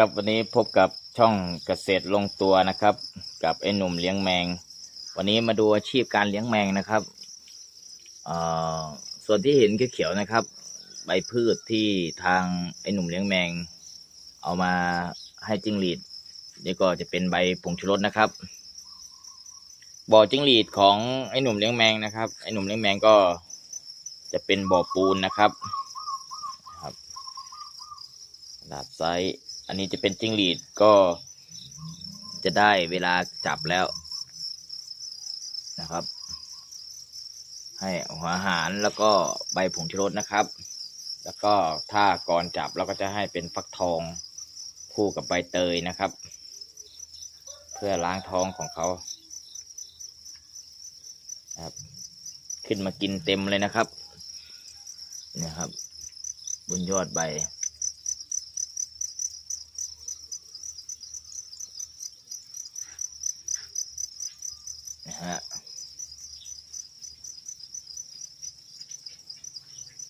ครับวันนี้พบกับช่องเกษตรลงตัวนะครับกับไอ้หนุ่มเลี้ยงแมงวันนี้มาดูอาชีพการเลี้ยงแมงนะครับเอ่อส่วนที่เห็นเขียวๆนะครับใบพืชที่ทางไอ้หนุ่มเลี้ยงแมงเอามาให้จิ้งหรีดนี่ก็จะเป็นใบผงชูรสนะครับบ่อจิ้งหรีดของไอ้หนุ่มเลี้ยงแมงนะครับไอ้หนุ่มเลี้ยงแมงก็จะเป็นบ่อปูนนะครับขนาดไซส์อันนี้จะเป็นจิ้งหรีดก็จะได้เวลาจับแล้วนะครับให้หัวอาหารแล้วก็ใบผงชูรสนะครับแล้วก็ถ้าก่อนจับเราก็จะให้เป็นฟักทองคู่กับใบเตยนะครับเพื่อล้างท้องของเขาครับขึ้นมากินเต็มเลยนะครับนี่ครับบนยอดใบนะฮะ